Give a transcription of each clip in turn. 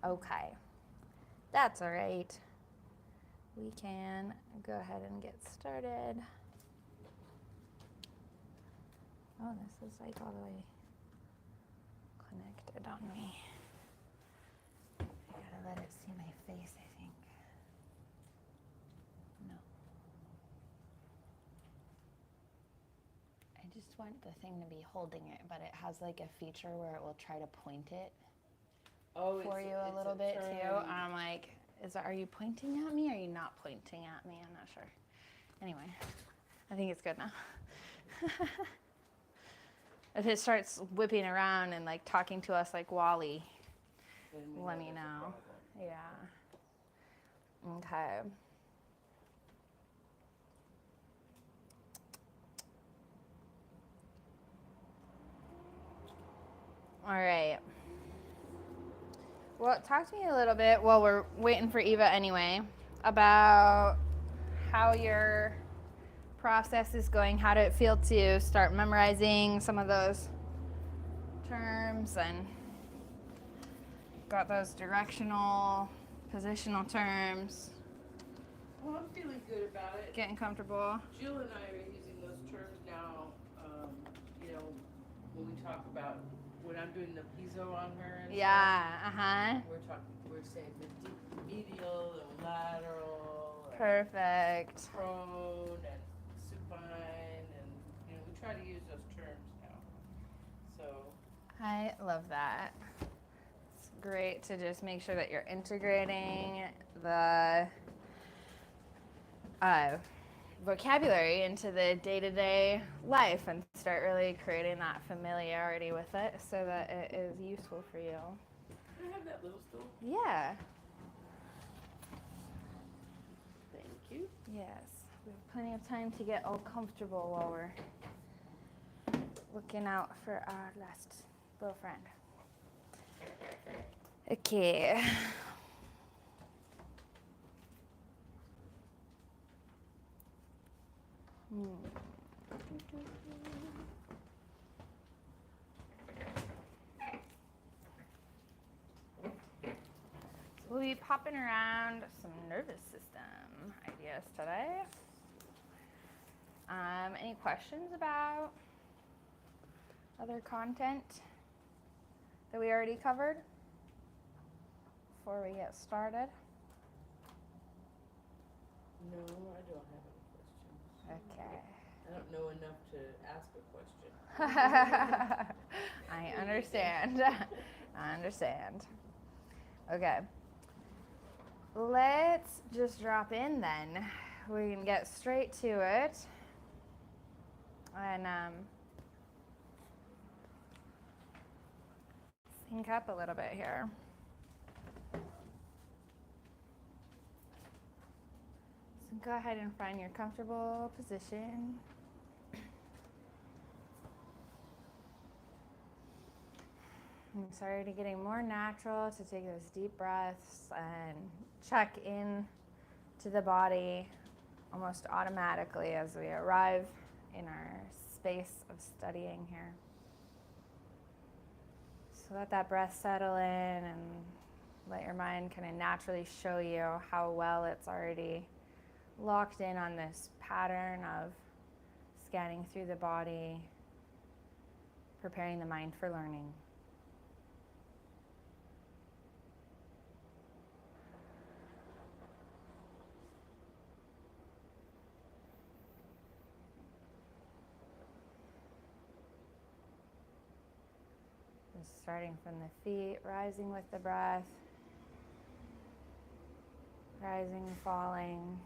Okay. That's all right. We can go ahead and get started. Oh, this is like all the way connected on me. I gotta let it see my face, I think. No. I just want the thing to be holding it, but it has like a feature where it will try to point it for you a little bit too. I'm like, are you pointing at me or are you not pointing at me? I'm not sure. Anyway, I think it's good now. If it starts whipping around and like talking to us like Wally, let me know. Yeah. Okay. All right. Well, talk to me a little bit while we're waiting for Eva anyway about how your process is going. How did it feel to start memorizing some of those terms and got those directional, positional terms? Well, I'm feeling good about it. Getting comfortable. Jill and I are using those terms now. You know, when we talk about when I'm doing the piezo on her and Yeah, stuff, we're saying medial and lateral, Perfect. and prone and supine, and we try to use those terms now. So I love that. It's great to just make sure that you're integrating the vocabulary into the day-to-day life and start really creating that familiarity with it so that it is useful for you. can I have that little stool? Yeah. Thank you. Yes. We have plenty of time to get all comfortable while we're looking out for our last little friend. Okay. So we'll be popping around some nervous system ideas today. Any questions about other content that we already covered before we get started? No, I don't have any questions. Okay. I don't know enough to ask a question. I understand. I understand. Okay. Let's just drop in then. We can get straight to it. And sync up a little bit here. So go ahead and find your comfortable position. I'm sorry to getting more natural to take those deep breaths and check in to the body almost automatically as we arrive in our space of studying here. So let that breath settle in and let your mind kind of naturally show you how well it's already locked in on this pattern of scanning through the body, preparing the mind for learning. Just starting from the feet, rising with the breath, rising and falling.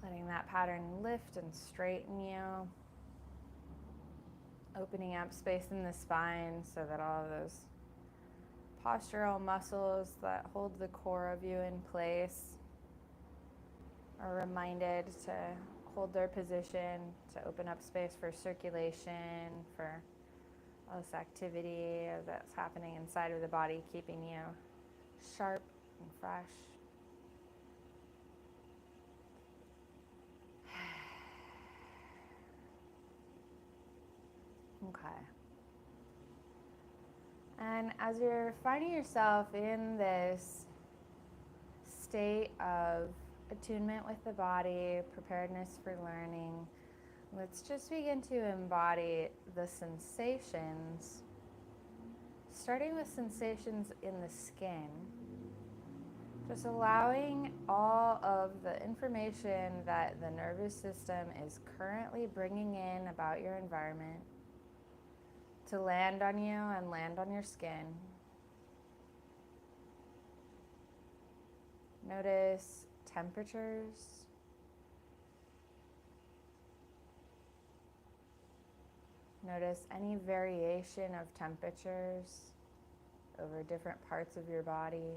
Letting that pattern lift and straighten you. Opening up space in the spine so that all of those postural muscles that hold the core of you in place are reminded to hold their position, to open up space for circulation, for all this activity that's happening inside of the body, keeping you sharp and fresh. Okay. And as you're finding yourself in this state of attunement with the body, preparedness for learning, let's just begin to embody the sensations, starting with sensations in the skin. Just allowing all of the information that the nervous system is currently bringing in about your environment to land on you and land on your skin. Notice temperatures. Notice any variation of temperatures over different parts of your body.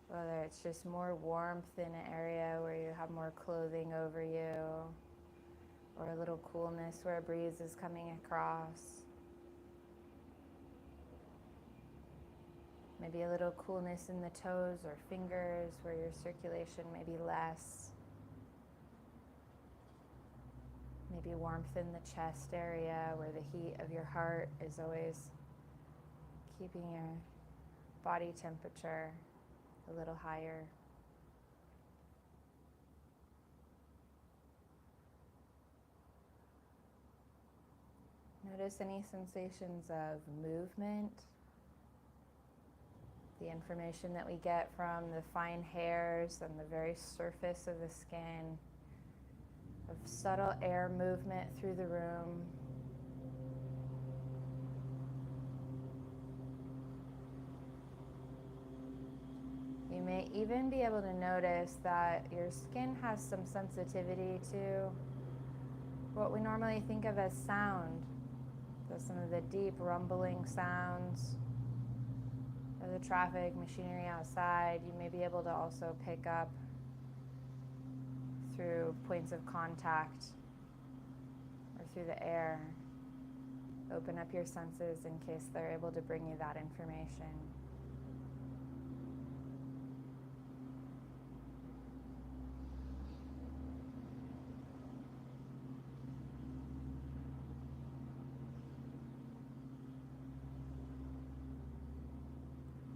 Whether it's just more warmth in an area where you have more clothing over you, or a little coolness where a breeze is coming across. Maybe a little coolness in the toes or fingers where your circulation may be less. Maybe warmth in the chest area where the heat of your heart is always keeping your body temperature a little higher. Notice any sensations of movement, the information that we get from the fine hairs and the very surface of the skin, of subtle air movement through the room. You may even be able to notice that your skin has some sensitivity to what we normally think of as sound. So some of the deep rumbling sounds of the traffic, machinery outside, you may be able to also pick up through points of contact or through the air. Open up your senses in case they're able to bring you that information.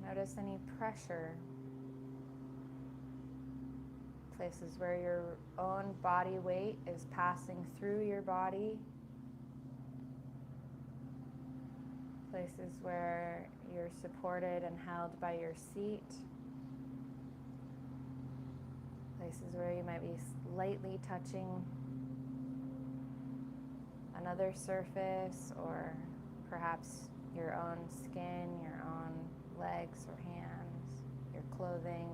Notice any pressure, places where your own body weight is passing through your body, places where you're supported and held by your seat, places where you might be lightly touching another surface, or perhaps your own skin, your own legs or hands, your clothing.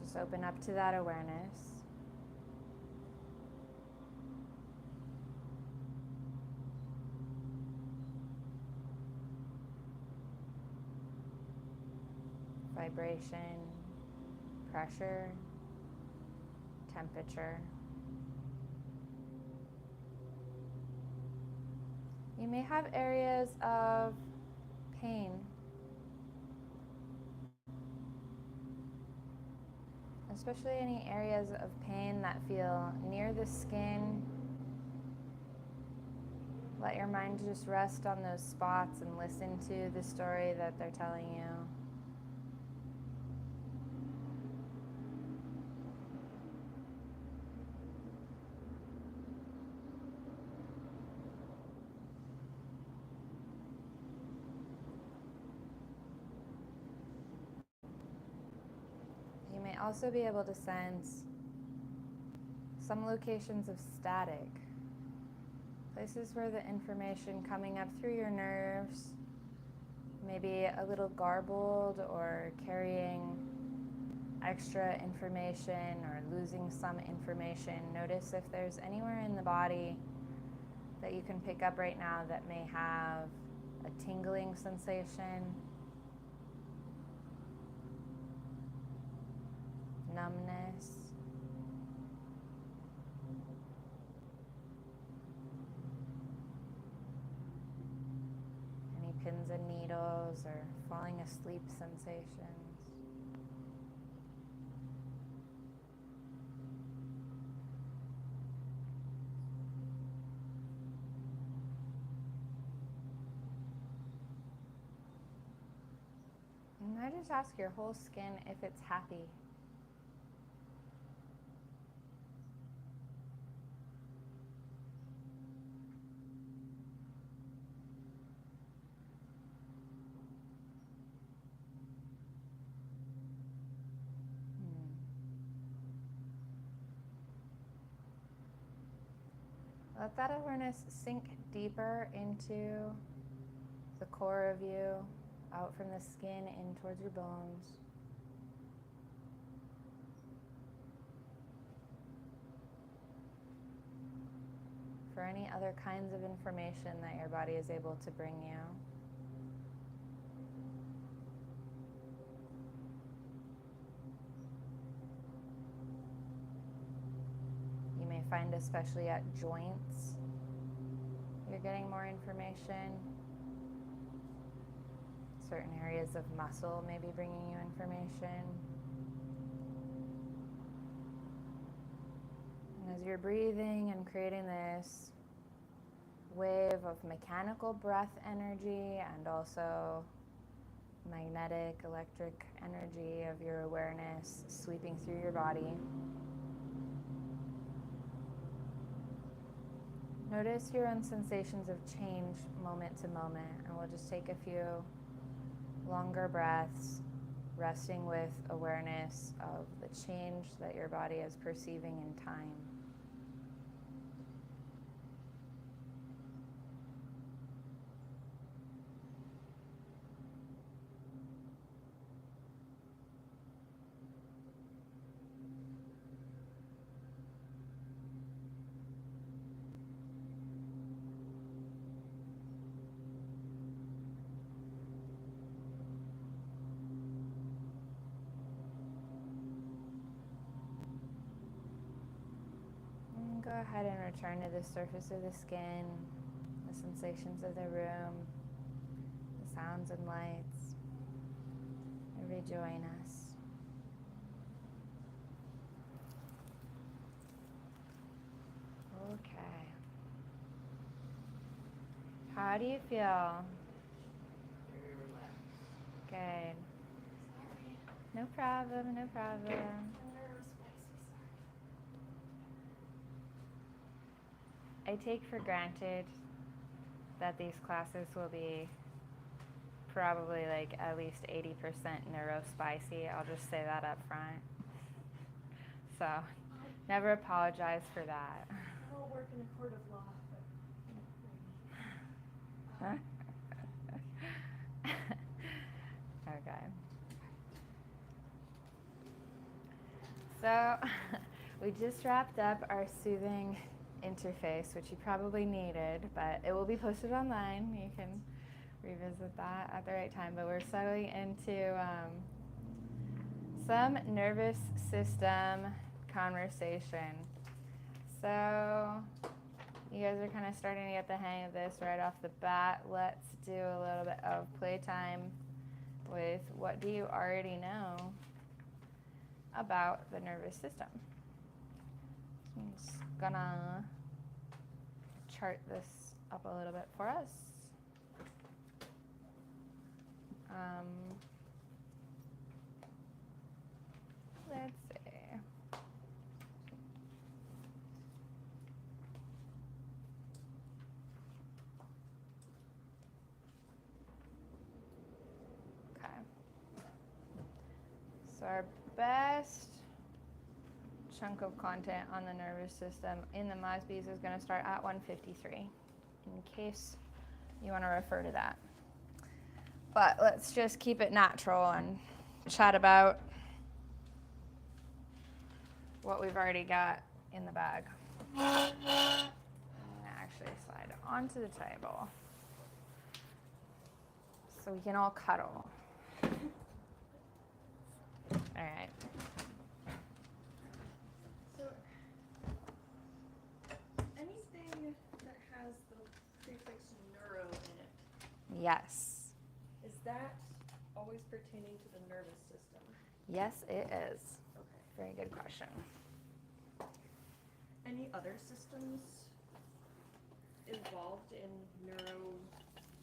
Just open up to that awareness. Vibration, pressure, temperature. You may have areas of pain, especially any areas of pain that feel near the skin. Let your mind just rest on those spots and listen to the story that they're telling you. You may also be able to sense some locations of static, places where the information coming up through your nerves may be a little garbled or carrying extra information or losing some information. Notice if there's anywhere in the body that you can pick up right now that may have a tingling sensation, numbness, any pins and needles or falling asleep sensations. just ask your whole skin if it's happy. Let that awareness sink deeper into the core of you, out from the skin in towards your bones. For any other kinds of information that your body is able to bring you. You may find, especially at joints, you're getting more information. Certain areas of muscle may be bringing you information. And as you're breathing and creating this wave of mechanical breath energy and also magnetic, electric energy of your awareness sweeping through your body, notice your own sensations of change moment to moment, and we'll just take a few longer breaths, resting with awareness of the change that your body is perceiving in time. Go ahead and return to the surface of the skin, the sensations of the room, the sounds and lights. And rejoin us. Okay. How do you feel? Very relaxed. Good. No problem, no problem. I take for granted that these classes will be probably like at least 80% neurospicy. I'll just say that up front. So, never apologize for that. I don't work in a court of law, but Okay. So, we just wrapped up our soothing interface, which you probably needed, but it will be posted online. You can revisit that at the right time. But we're settling into some nervous system conversation. So you guys are kind of starting to get the hang of this right off the bat. Let's do a little bit of playtime with what do you already know about the nervous system. I'm just gonna chart this up a little bit for us. Let's see. Okay. So our best chunk of content on the nervous system in the Mosbys is going to start at 153, in case you want to refer to that. But let's just keep it natural and chat about what we've already got in the bag. I'm going to actually slide onto the table so we can all cuddle. All right. so anything that has the prefix neuro in it, Yes. is that always pertaining to the nervous system? Yes, it is. Okay. Very good question. Any other systems involved in neuro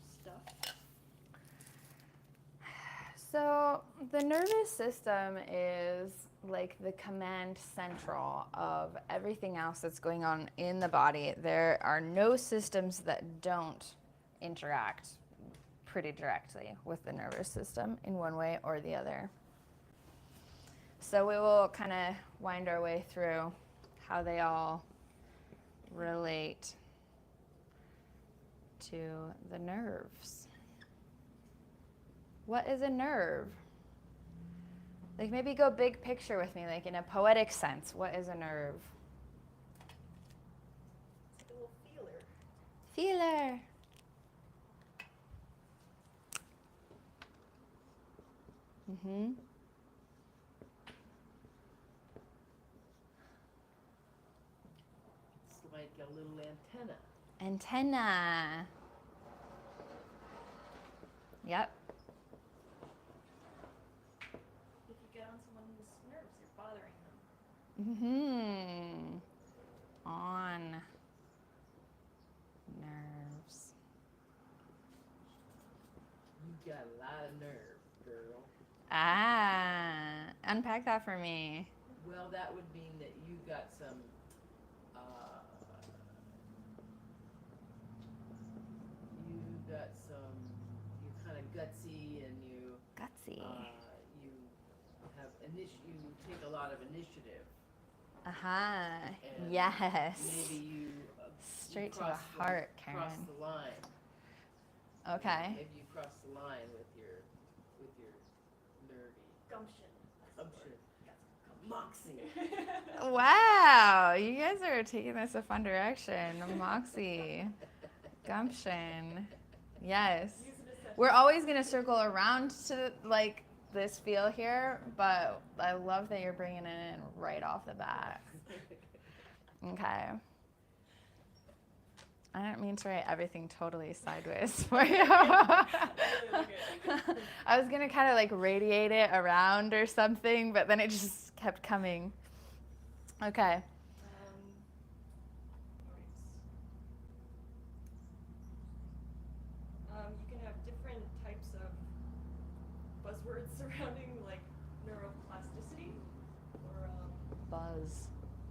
stuff? So the nervous system is like the command central of everything else that's going on in the body. There are no systems that don't interact pretty directly with the nervous system in one way or the other. So we will kind of wind our way through how they all relate to the nerves. What is a nerve? Like maybe go big picture with me, like in a poetic sense. What is a nerve? It's a little feeler. Feeler. Mm-hmm. It's like a little antenna. Antenna. Yep. If you get on someone's nerves, you're bothering them. Mm-hmm. On nerves. You got a lot of nerve, girl. Ah, unpack that for me. Well, that would mean that you got some, you're kind of gutsy and Gutsy. you have you take a lot of initiative. Uh-huh. And Yes. Maybe you Straight to the cross heart, cross Karen. the line. Okay. Maybe you cross the line with your nervy Gumption. gumption, moxie. Wow, you guys are taking this a fun direction. Moxie. Gumption. Yes. Use it as We're always going to circle around to like this feel here, but I love that you're bringing it in right off the bat. Okay. I don't mean to write everything totally sideways for you. I was going to kind of like radiate it around or something, but then it just kept coming. Okay. You can have different types of buzzwords surrounding like neuroplasticity or Buzz.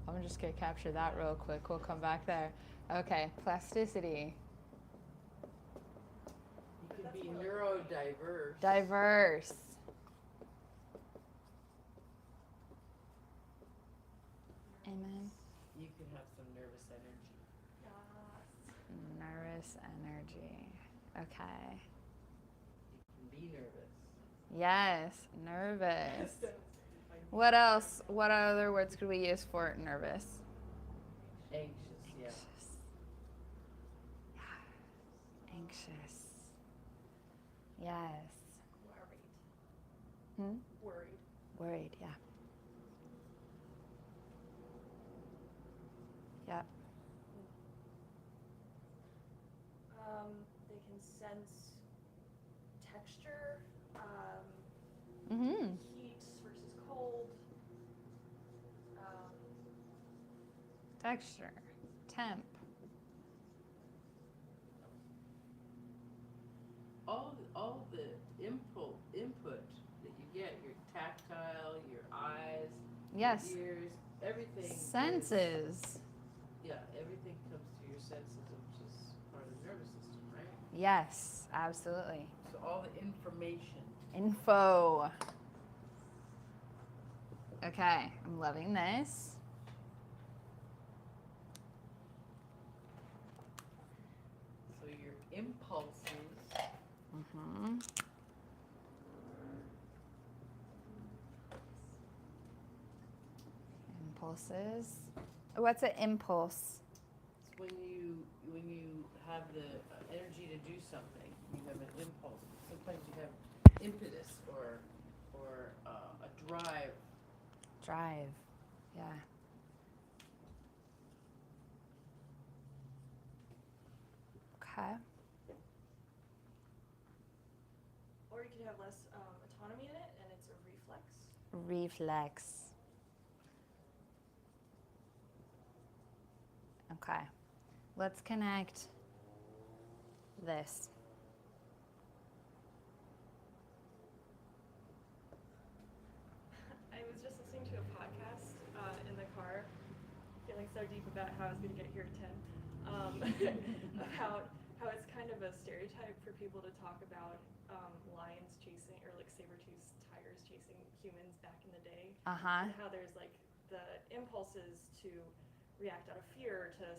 I'm just going to capture that real quick. We'll come back there. Okay, plasticity. You can be neurodiverse. Diverse. Amen. You can have some nervous energy. Nervous energy. Okay. You can be nervous. Yes, nervous. What else? What other words could we use for nervous? Anxious, yeah. Anxious. Yes. worried. Hmm? Worried. Worried, yeah. Yeah. They can sense texture, Mm-hmm. heat versus cold. Texture. Temp. All the input that you get, your tactile, your eyes, Yes. your ears, everything. Senses. Everything comes through your senses, which is part of the nervous system, right? Yes, absolutely. So all the information. Info. Okay, I'm loving this. So your impulses. Mm-hmm. Impulses. What's an impulse? It's when you have the energy to do something, you have an impulse. Sometimes you have impetus or a drive. Drive. Yeah. Okay. Or you could have less autonomy in it, and it's a reflex. Reflex. Okay. Let's connect this. like so deep about how I was gonna get here at 10. About how it's kind of a stereotype for people to talk about lions chasing or like saber-toothed tigers chasing humans back in the day, and how there's like the impulses to react out of fear to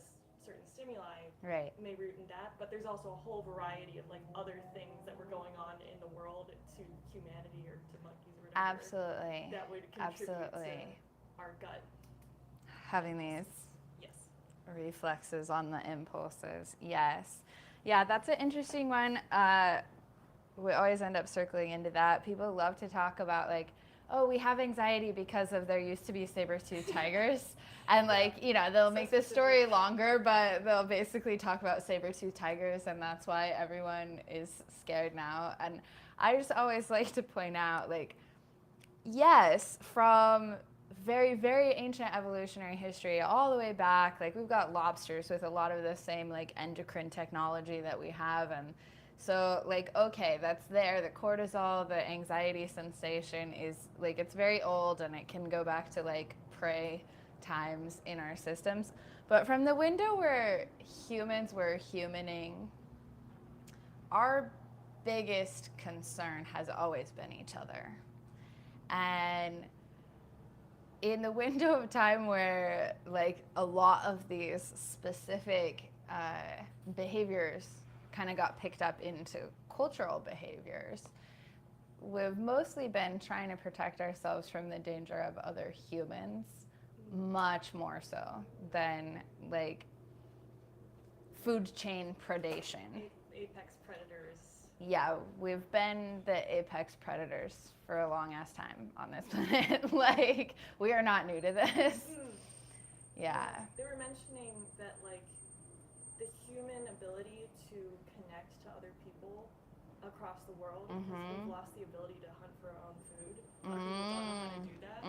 certain stimuli Right. may root in that, but there's also a whole variety of like other things that were going on in the world to humanity or to monkeys or whatever. Absolutely. That would contribute Absolutely. to our gut. Having these Yes. reflexes on the impulses. Yes. Yeah, that's an interesting one. We always end up circling into that. People love to talk about like, oh, we have anxiety because of there used to be saber-toothed tigers. And like, you know, they'll make the story longer, but they'll basically talk about saber-toothed tigers, and that's why everyone is scared now. And I just always like to point out, like, yes, from very, very ancient evolutionary history all the way back, like we've got lobsters with a lot of the same like endocrine technology that we have. And so like, okay, that's there. The cortisol, the anxiety sensation is like, it's very old, and it can go back to like prey times in our systems. But from the window where humans were humaning, our biggest concern has always been each other. And in the window of time where like a lot of these specific behaviors kind of got picked up into cultural behaviors, we've mostly been trying to protect ourselves from the danger of other humans, much more so than like food chain predation. Apex predators. Yeah, we've been the apex predators for a long ass time on this planet. Like, we are not new to this. Yeah. They were mentioning that like the human ability to connect to other people across the world, because we've lost the ability to hunt for our own food. A lot of people don't know how to do that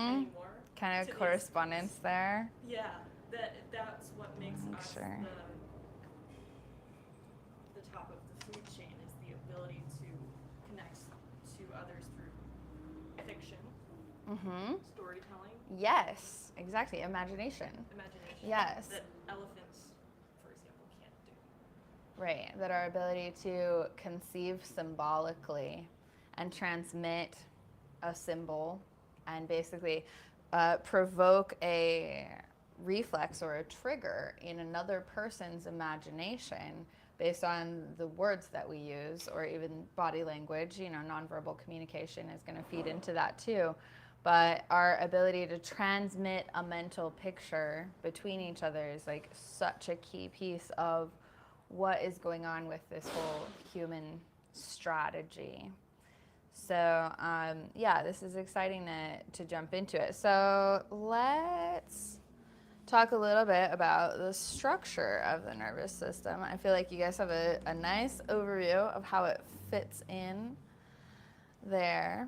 anymore. Kind of correspondence there. Yeah, that's what makes us Sure. the top of the food chain, is the ability to connect to others through fiction, storytelling, Yes, exactly. Imagination. Yes. that elephants, for example, can't do. Right. That our ability to conceive symbolically and transmit a symbol and basically provoke a reflex or a trigger in another person's imagination based on the words that we use, or even body language. You know, nonverbal communication is going to feed into that too. But our ability to transmit a mental picture between each other is like such a key piece of what is going on with this whole human strategy. So yeah, this is exciting to jump into it. So let's talk a little bit about the structure of the nervous system. I feel like you guys have a nice overview of how it fits in there.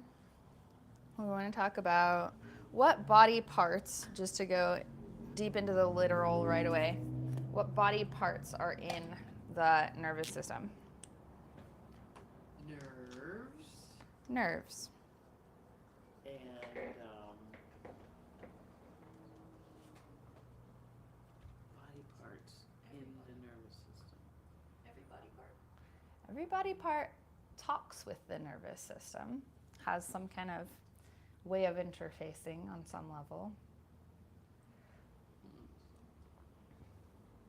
We want to talk about what body parts, just to go deep into the literal right away, what body parts are in the nervous system? Nerves. And body parts in the nervous system. Every body part talks with the nervous system, has some kind of way of interfacing on some level.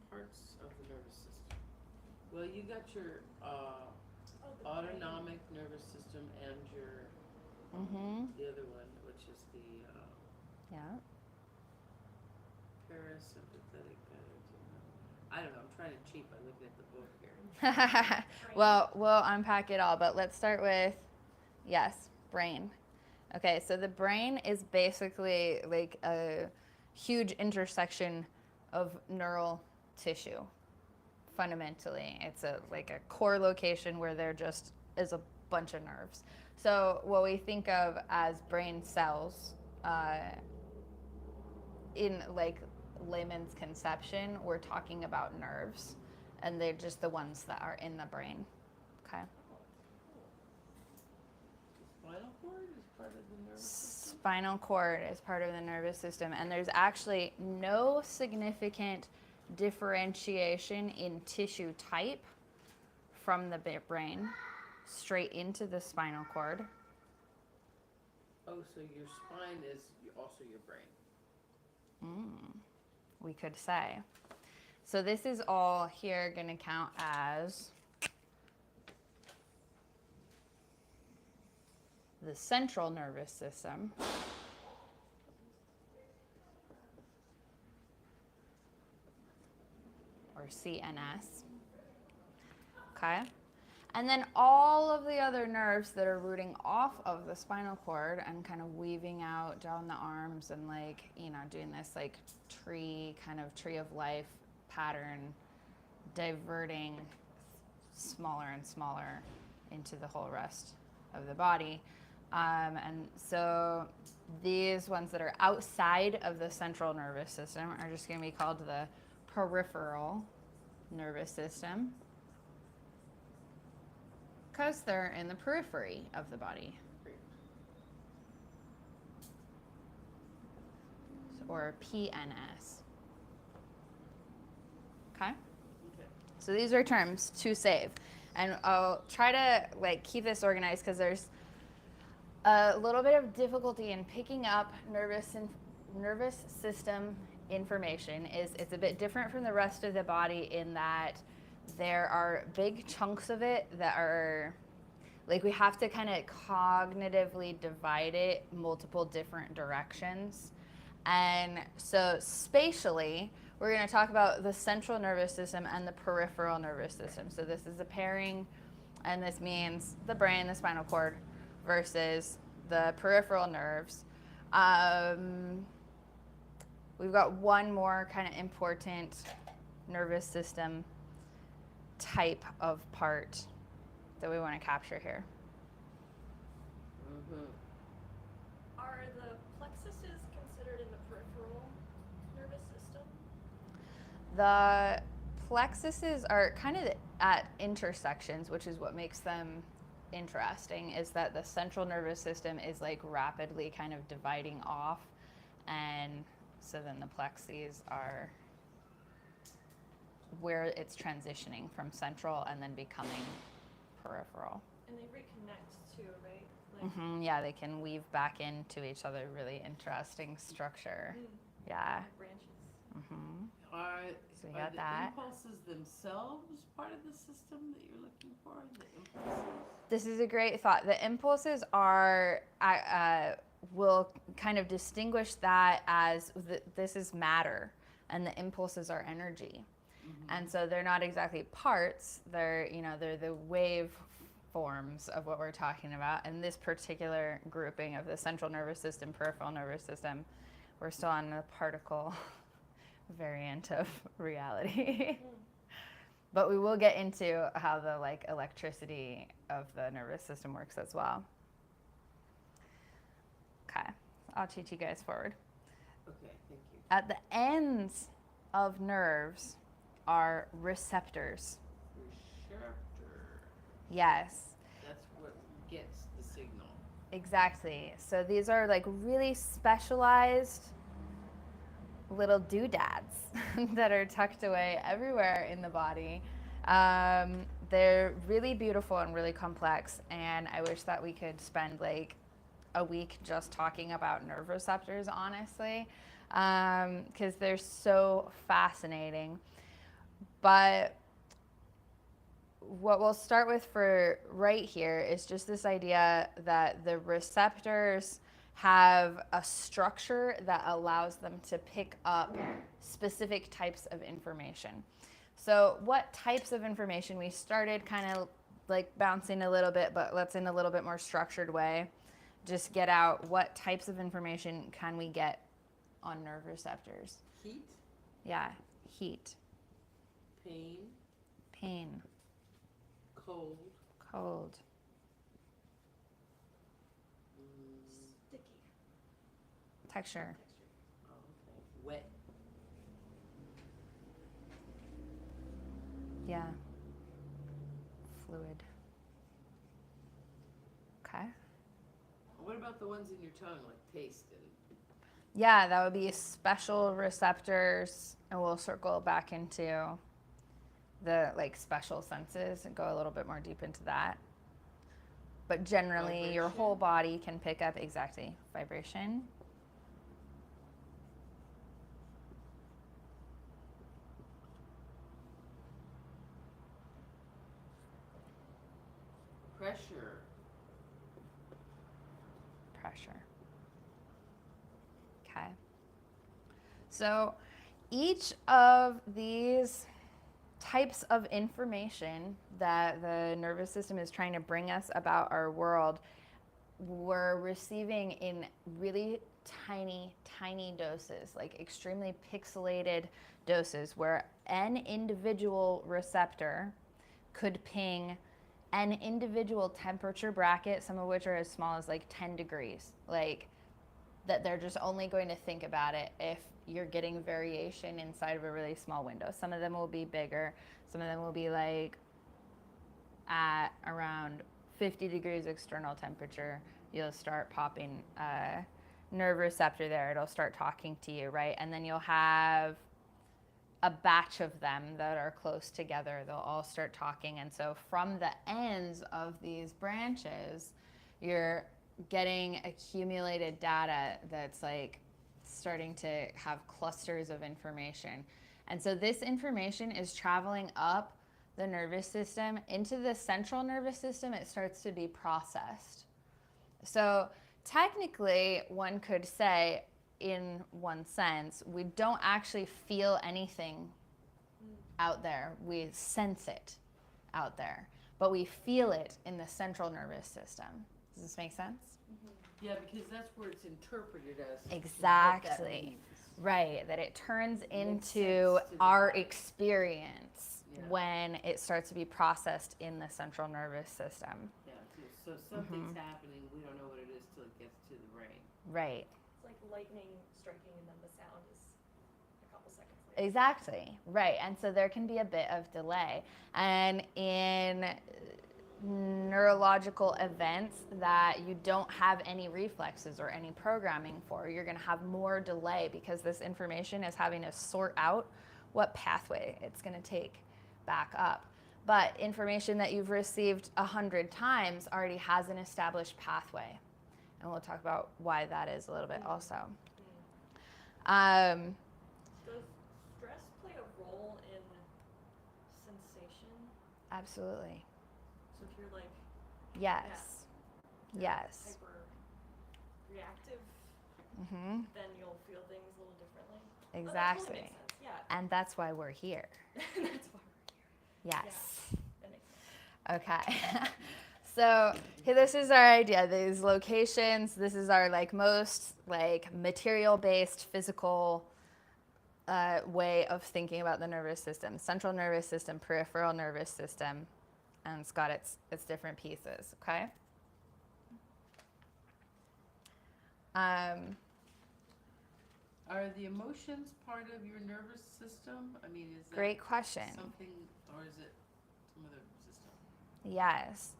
Parts of the nervous system. Well, you got your autonomic nervous system and your the other one, which is the parasympathetic. I don't know. I'm trying to cheat by looking at the book here. Well, we'll unpack it all, but let's start with, yes, brain. Okay, so the brain is basically like a huge intersection of neural tissue. Fundamentally, it's like a core location where there just is a bunch of nerves. So what we think of as brain cells, in like layman's conception, we're talking about nerves, and they're just the ones that are in the brain. Okay. Spinal cord is part of the nervous system? spinal cord is part of the nervous system, and there's actually no significant differentiation in tissue type from the brain straight into the spinal cord. Oh, so your spine is also your brain. We could say. So this is all here going to count as the central nervous system. Or CNS. Okay? And then all of the other nerves that are rooting off of the spinal cord and kind of weaving out down the arms and like, you know, doing this like tree of life pattern, diverting smaller and smaller into the whole rest of the body. And so these ones that are outside of the central nervous system are just going to be called the peripheral nervous system, because they're in the periphery of the body. Or PNS. Okay? So these are terms to save. And I'll try to like keep this organized because there's a little bit of difficulty in picking up nervous system information. It's a bit different from the rest of the body in that there are big chunks of it that are like we have to kind of cognitively divide it multiple different directions. And so spatially, we're going to talk about the central nervous system and the peripheral nervous system. So this is a pairing, and this means the brain, the spinal cord, versus the peripheral nerves. We've got one more kind of important nervous system type of part that we want to capture here. Are the plexuses considered in the peripheral nervous system? The plexuses are kind of at intersections, which is what makes them interesting, is that the central nervous system is like rapidly kind of dividing off, and so then the plexes are where it's transitioning from central and then becoming peripheral. And they reconnect too, right? Like Yeah, they can weave back into each other. Really interesting structure. Yeah. branches. So you got the that. impulses themselves part of the system that you're looking for? The impulses? This is a great thought. The impulses are, will kind of distinguish that as this is matter, and the impulses are energy. And so they're not exactly parts. They're the wave forms of what we're talking about. And this particular grouping of the central nervous system, peripheral nervous system, we're still on the particle variant of reality. But we will get into how the like electricity of the nervous system works as well. Okay, I'll teach you guys forward. Okay, thank you. At the ends of nerves are receptors. Receptor. Yes. That's what gets the signal. Exactly. So these are like really specialized little doodads that are tucked away everywhere in the body. They're really beautiful and really complex, and I wish that we could spend like a week just talking about nerve receptors, honestly, because they're so fascinating. But what we'll start with for right here is just this idea that the receptors have a structure that allows them to pick up specific types of information. So what types of information? We started kind of like bouncing a little bit, but let's in a little bit more structured way just get out what types of information can we get on nerve receptors. Heat? Yeah, heat. Pain? Pain. Cold? Cold. Sticky. Texture. Oh, okay. Wet? Yeah. Fluid. Okay. What about about the ones in your tongue, like taste and? Yeah, that would be special receptors, and we'll circle back into the like special senses and go a little bit more deep into that. But generally, your whole body can pick up exactly vibration. Pressure. Pressure. Okay. So each of these types of information that the nervous system is trying to bring us about our world, we're receiving in really tiny, tiny doses, like extremely pixelated doses, where an individual receptor could ping an individual temperature bracket, some of which are as small as like 10 degrees. Like, that they're just only going to think about it if you're getting variation inside of a really small window. Some of them will be bigger. Some of them will be like at around 50 degrees external temperature. You'll start popping a nerve receptor there. It'll start talking to you, right? And then you'll have a batch of them that are close together. They'll all start talking. And so from the ends of these branches, you're getting accumulated data that's like starting to have clusters of information. And so this information is traveling up the nervous system into the central nervous system. It starts to be processed. So technically, one could say, in one sense, we don't actually feel anything out there. We sense it out there, but we feel it in the central nervous system. Does this make sense? Mm-hmm. Yeah, because that's where it's interpreted as. Exactly. Right, that it turns into our experience when it starts to be processed in the central nervous system. Yeah, so something's happening, we don't know what it is till it gets to the brain. Right. It's like lightning striking and then the sound is a couple seconds later. Exactly, right. And so there can be a bit of delay. And in neurological events that you don't have any reflexes or any programming for, you're going to have more delay because this information is having to sort out what pathway it's going to take back up. But information that you've received 100 times already has an established pathway. And we'll talk about why that is a little bit also. Does stress play a role in sensation? Absolutely. So if you're like yes. Yes. hyper reactive, then you'll feel things a little differently. Exactly. Oh, that totally makes sense. Yeah. And that's why we're here. That's why we're here. Yes. Yeah, that makes sense. Okay. So this is our idea. These locations, this is our like most like material-based physical way of thinking about the nervous system. Central nervous system, peripheral nervous system, and it's got its different pieces, okay? Are the emotions part of your nervous system? I mean, is that great question. something, or is it some other system? Yes.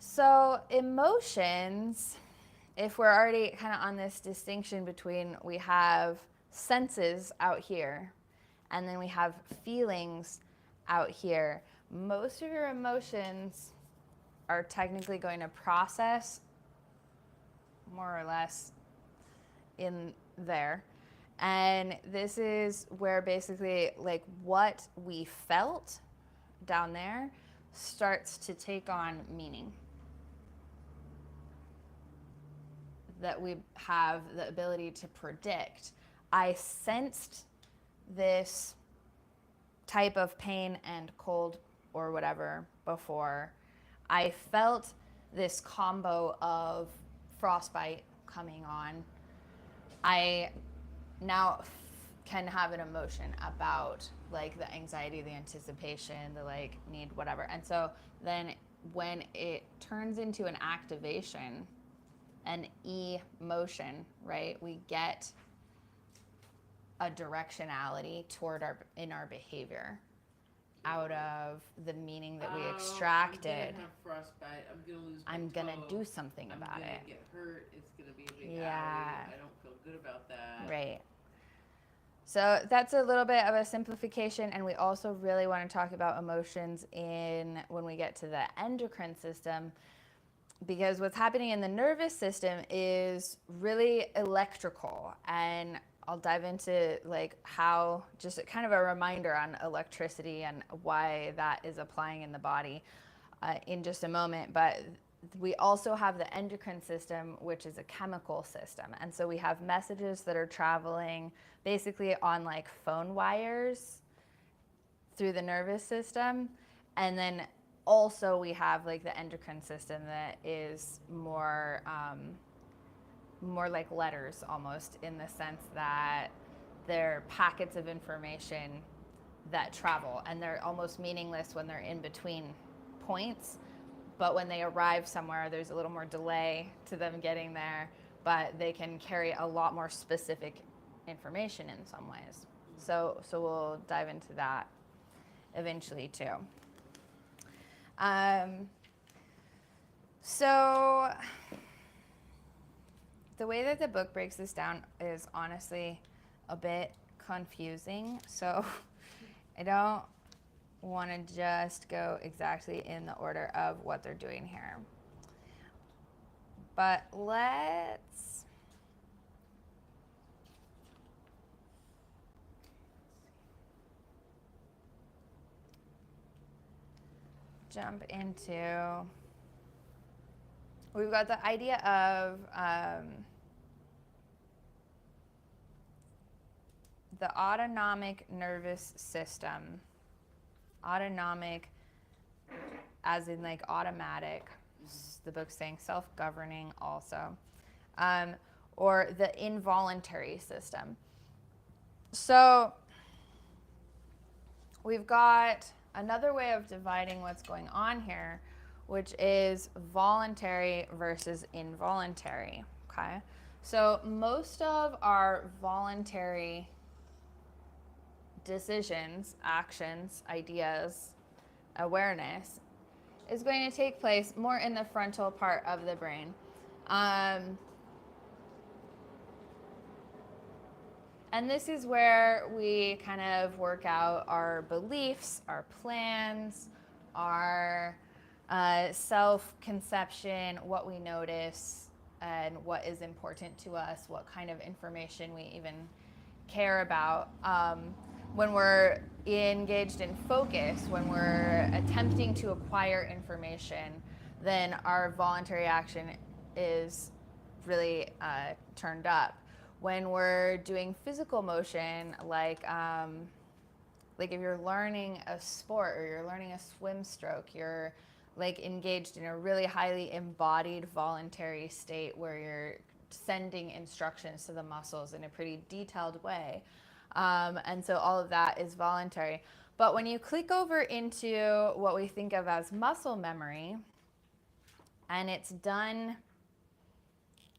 So emotions, if we're already kind of on this distinction between we have senses out here and then we have feelings out here, most of your emotions are technically going to process more or less in there. And this is where basically like what we felt down there starts to take on meaning. That we have the ability to predict. I sensed this type of pain and cold or whatever before. I felt this combo of frostbite coming on. I now can have an emotion about like the anxiety, the anticipation, the like need, whatever. And so then when it turns into an activation, an emotion, right? We get a directionality toward our behavior. out of the meaning that we I'm extracted. gonna have frostbite. I'm gonna lose my I'm gonna toe. do something about it. I'm gonna get hurt. It's gonna be a big Yeah. outie. I don't feel good about that. Right. So that's a little bit of a simplification, and we also really want to talk about emotions when we get to the endocrine system, because what's happening in the nervous system is really electrical, and I'll dive into like how, just kind of a reminder on electricity and why that is applying in the body in just a moment. But we also have the endocrine system, which is a chemical system. And so we have messages that are traveling basically on like phone wires through the nervous system. And then also we have like the endocrine system that is more like letters almost, in the sense that they're packets of information that travel, and they're almost meaningless when they're in between points. But when they arrive somewhere, there's a little more delay to them getting there, but they can carry a lot more specific information in some ways. So we'll dive into that eventually too. So the way that the book breaks this down is honestly a bit confusing. So I don't want to just go exactly in the order of what they're doing here. But let's jump into, we've got the idea of the autonomic nervous system. Autonomic as in like automatic, the book's saying self-governing also, or the involuntary system. So we've got another way of dividing what's going on here, which is voluntary versus involuntary, okay? So most of our voluntary decisions, actions, ideas, awareness is going to take place more in the frontal part of the brain. And this is where we kind of work out our beliefs, our plans, our self-conception, what we notice, and what is important to us, what kind of information we even care about. When we're engaged in focus, when we're attempting to acquire information, then our voluntary action is really turned up. When we're doing physical motion, like if you're learning a sport or you're learning a swim stroke, you're like engaged in a really highly embodied voluntary state where you're sending instructions to the muscles in a pretty detailed way. And so all of that is voluntary. But when you click over into what we think of as muscle memory, and it's done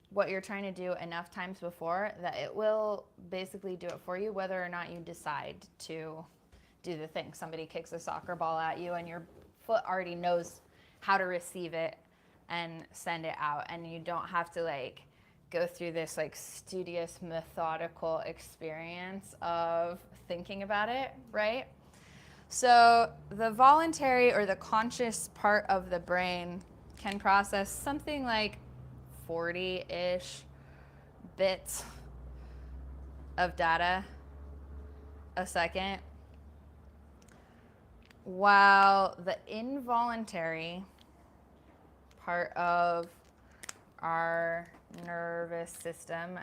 what you're trying to do enough times before that it will basically do it for you, whether or not you decide to do the thing. Somebody kicks a soccer ball at you and your foot already knows how to receive it and send it out, and you don't have to like go through this like studious, methodical experience of thinking about it, right? So the voluntary or the conscious part of the brain can process something like 40-ish bits of data a second, while the involuntary part of our nervous system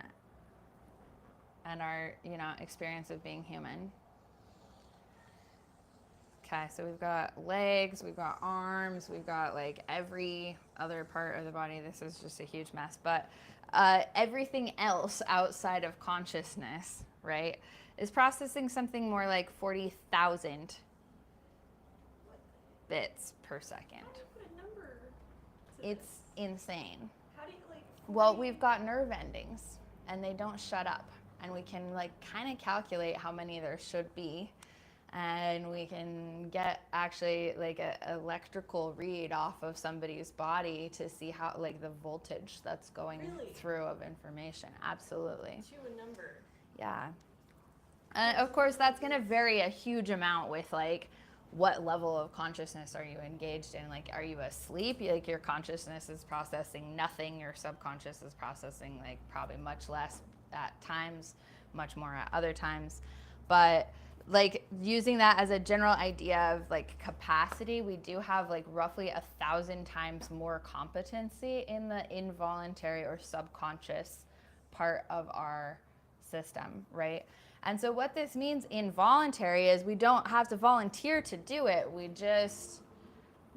and our, experience of being human. Okay, so we've got legs, we've got arms, we've got like every other part of the body. This is just a huge mess, but everything else outside of consciousness, right, is processing something more like 40,000 bits per second. How do you put a number to It's this? insane. How do you like? Well, we've got nerve endings, and they don't shut up, and we can like kind of calculate how many there should be, and we can get actually like an electrical read off of somebody's body to see how, like, the voltage that's going through of information. Absolutely. To a number. Yeah. And of course, that's going to vary a huge amount with, like, what level of consciousness are you engaged in? Like, are you asleep? Like, your consciousness is processing nothing. Your subconscious is processing, like, probably much less at times, much more at other times. But like, using that as a general idea of like capacity, we do have like roughly 1,000 times more competency in the involuntary or subconscious part of our system, right? And so what this means involuntary is we don't have to volunteer to do it. We just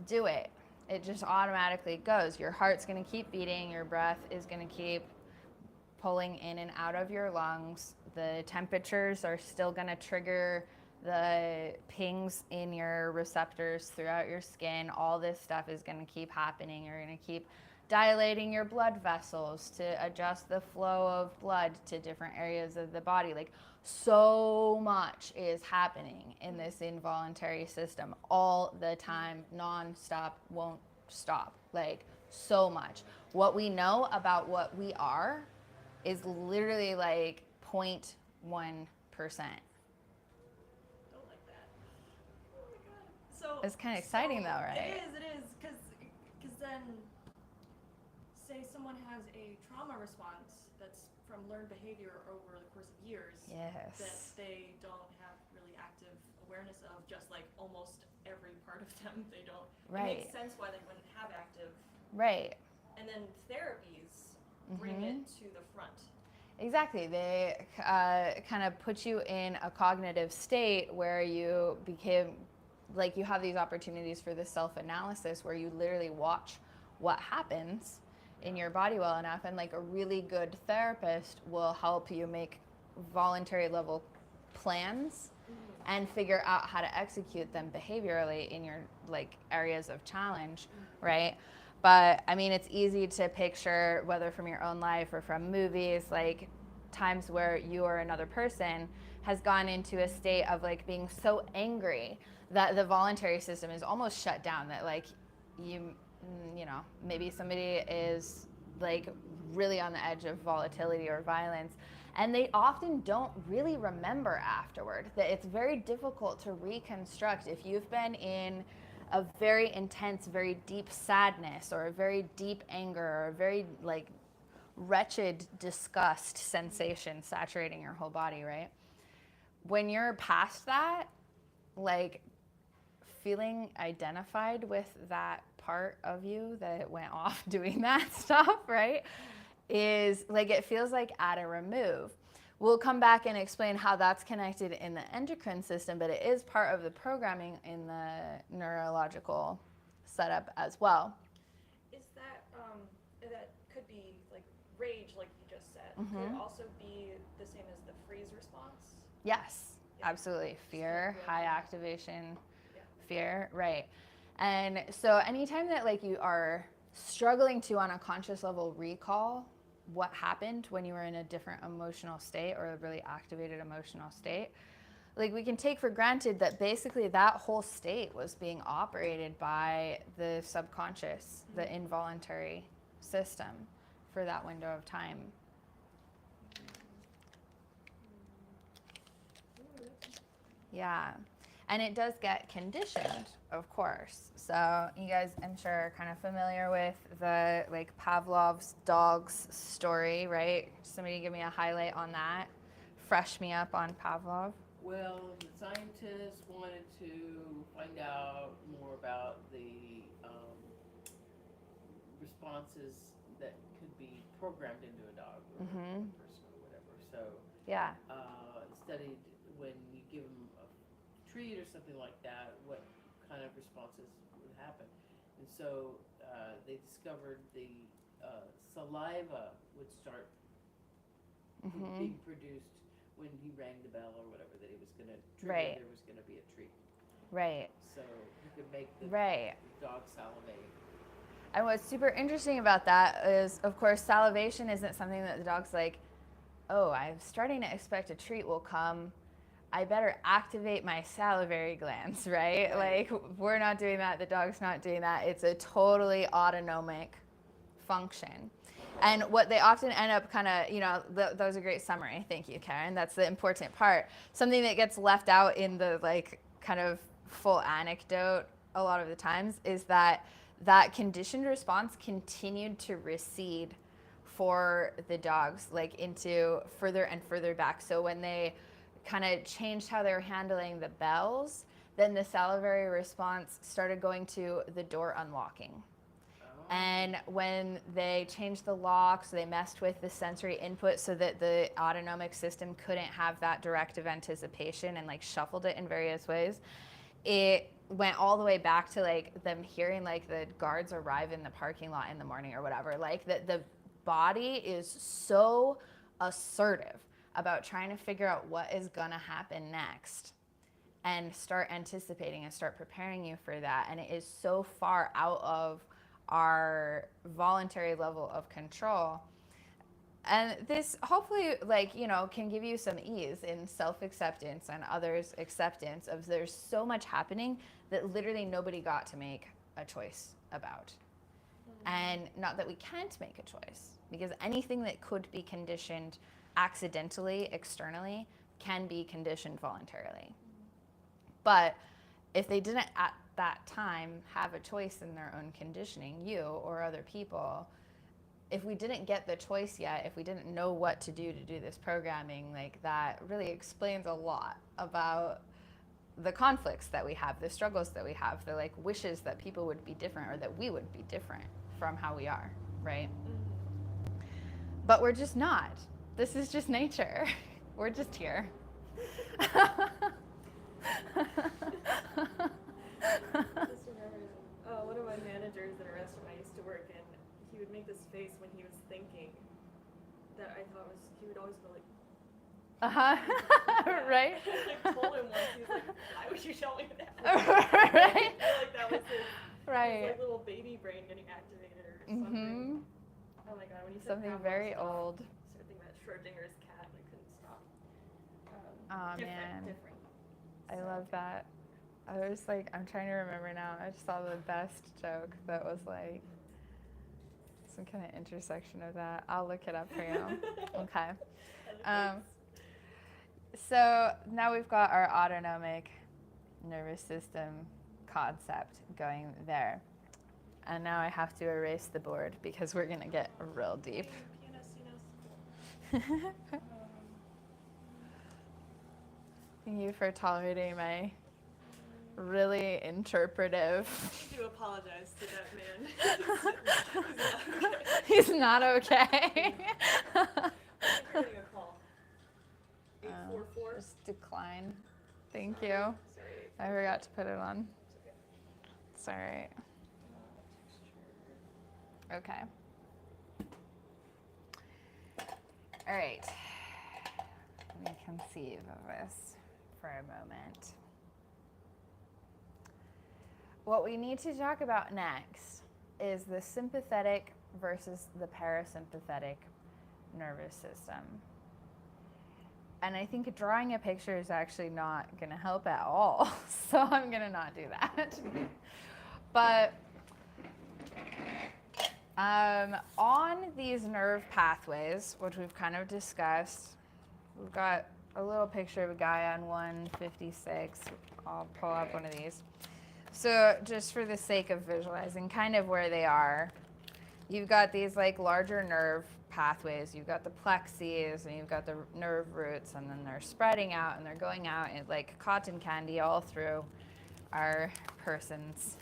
do it. It just automatically goes. Your heart's going to keep beating. Your breath is going to keep pulling in and out of your lungs. The temperatures are still going to trigger the pings in your receptors throughout your skin. All this stuff is going to keep happening. You're going to keep dilating your blood vessels to adjust the flow of blood to different areas of the body. Like, so much is happening in this involuntary system all the time, non-stop, won't stop. Like, so much. What we know about what we are is literally like 0.1%. Don't like that. Oh my god. So it's kind of exciting though, right? It is, because then, say someone has a trauma response that's from learned behavior over the course of years. Yes. That they don't have really active awareness of, just like almost every part of them. They don't. Right. It makes sense why they wouldn't have active. Right. And then therapies bring it to the front. Exactly. They kind of put you in a cognitive state where you became, like, you have these opportunities for this self-analysis where you literally watch what happens in your body well enough, and like a really good therapist will help you make voluntary level plans and figure out how to execute them behaviorally in your like areas of challenge, right? But I mean, it's easy to picture, whether from your own life or from movies, like times where you or another person has gone into a state of like being so angry that the voluntary system is almost shut down, that like you know, maybe somebody is like really on the edge of volatility or violence, and they often don't really remember afterward. That it's very difficult to reconstruct if you've been in a very intense, very deep sadness or a very deep anger or a very like wretched disgust sensation saturating your whole body, right? When you're past that, like feeling identified with that part of you that went off doing that stuff, right, is like, it feels like at a remove. We'll come back and explain how that's connected in the endocrine system, but it is part of the programming in the neurological setup as well. Is that, that could be like rage, like you just said, could also be the same as the freeze response? Yes, absolutely. Fear, high activation, fear, right. And so anytime that like you are struggling to, on a conscious level, recall what happened when you were in a different emotional state or a really activated emotional state, like we can take for granted that basically that whole state was being operated by the subconscious, the involuntary system for that window of time. Yeah. And it does get conditioned, of course. So you guys, I'm sure, are kind of familiar with the like Pavlov's dogs story, right? Somebody give me a highlight on that. Fresh me up on Pavlov. Well, the scientists wanted to find out more about the responses that could be programmed into a dog or a person or whatever. So yeah, studied when you give them a treat or something like that, what kind of responses would happen. And so they discovered the saliva would start being produced when he rang the bell or whatever, that he was going to trigger, there was going to be a treat. Right. So you could make the dog salivate. And what's super interesting about that is, of course, salivation isn't something that the dog's like, oh, I'm starting to expect a treat will come. I better activate my salivary glands, right? Like, we're not doing that, the dog's not doing that. It's a totally autonomic function. And what they often end up kind of, that was a great summary. Thank you, Karen. That's the important part. Something that gets left out in the like kind of full anecdote a lot of the times is that conditioned response continued to recede for the dogs, like into further and further back. So when they kind of changed how they were handling the bells, then the salivary response started going to the door unlocking. And when they changed the locks, they messed with the sensory input so that the autonomic system couldn't have that directive anticipation and like shuffled it in various ways. It went all the way back to like them hearing like the guards arrive in the parking lot in the morning or whatever. Like the body is so assertive about trying to figure out what is gonna happen next and start anticipating and start preparing you for that. And it is so far out of our voluntary level of control. And this hopefully can give you some ease in self-acceptance and others' acceptance of there's so much happening that literally nobody got to make a choice about. And not that we can't make a choice, because anything that could be conditioned accidentally, externally, can be conditioned voluntarily. But if they didn't at that time have a choice in their own conditioning, you or other people, if we didn't get the choice yet, if we didn't know what to do this programming, like that really explains a lot about the conflicts that we have, the struggles that we have, the like wishes that people would be different or that we would be different from how we are, right? But we're just not. This is just nature. We're just here. Just remember, one of my managers at a restaurant I used to work in, he would make this face when he was thinking that I thought was, he would always go like, right? I told him once, he was like, why would you tell me that? Right? I feel like that was his, right. his like little baby brain getting activated or something. Oh my god, when you said something Pavlov's very dog, old. I started thinking about Schrodinger's cat and I couldn't stop. Oh man. Different. I love that. I was like, I'm trying to remember now. I just saw the best joke that was like some kind of intersection of that. I'll look it up for you. Okay. So now we've got our autonomic nervous system concept going there. And now I have to erase the board because we're going to get real deep. Thank you for tolerating my really interpretive. I need to apologize to that man. He's not okay. I'm getting a call. 844. Just decline. Thank you. Sorry. I forgot to put it on. It's all right. Okay. All right. Let me conceive of this for a moment. What we need to talk about next is the sympathetic versus the parasympathetic nervous system. And I think drawing a picture is actually not going to help at all, so I'm going to not do that. But on these nerve pathways, which we've kind of discussed, we've got a little picture of a guy on 156. I'll pull up one of these. So just for the sake of visualizing kind of where they are, you've got these like larger nerve pathways. You've got the plexes and you've got the nerve roots, and then they're spreading out and they're going out in like cotton candy all through our persons.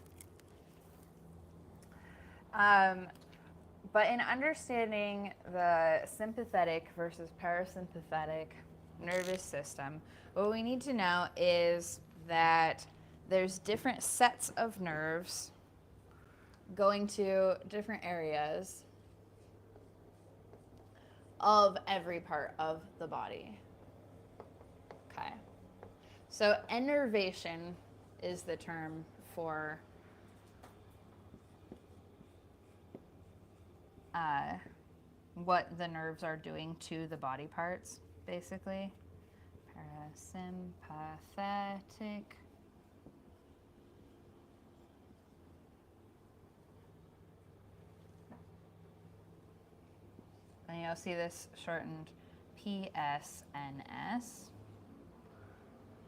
But in understanding the sympathetic versus parasympathetic nervous system, what we need to know is that there's different sets of nerves going to different areas of every part of the body. Okay. So innervation is the term for what the nerves are doing to the body parts, basically. Parasympathetic. Parasympathetic. And you'll see this shortened PSNS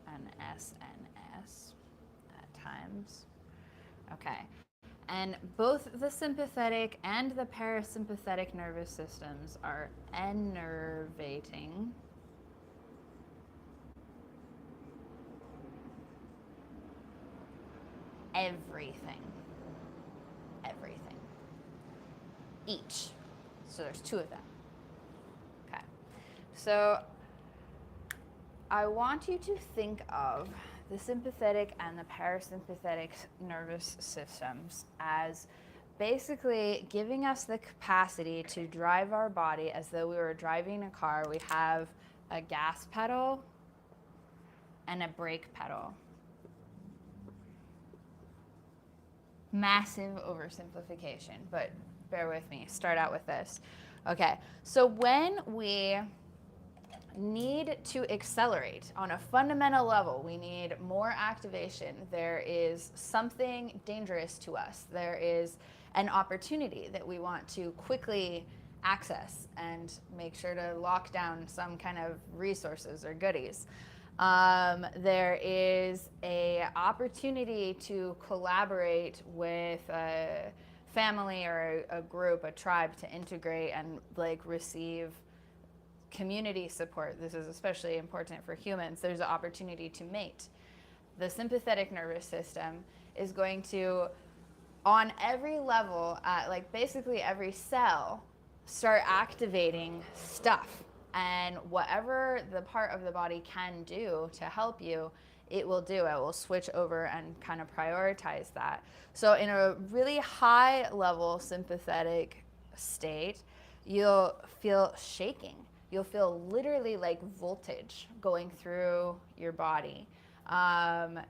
and SNS at times. Okay. And both the sympathetic and the parasympathetic nervous systems are innervating. Everything. Each. So there's two of them. Okay. So I want you to think of the sympathetic and the parasympathetic nervous systems as basically giving us the capacity to drive our body as though we were driving a car. We have a gas pedal and a brake pedal. Massive oversimplification, but bear with me. Start out with this. Okay, so when we need to accelerate on a fundamental level, we need more activation. There is something dangerous to us. There is an opportunity that we want to quickly access and make sure to lock down some kind of resources or goodies. There is a opportunity to collaborate with a family or a group, a tribe, to integrate and receive community support. This is especially important for humans. There's an opportunity to mate. The sympathetic nervous system is going to, on every level, at basically every cell, start activating stuff. And whatever the part of the body can do to help you, it will do. It will switch over and kind of prioritize that. So in a really high level sympathetic state, you'll feel shaking. You'll feel literally like voltage going through your body. That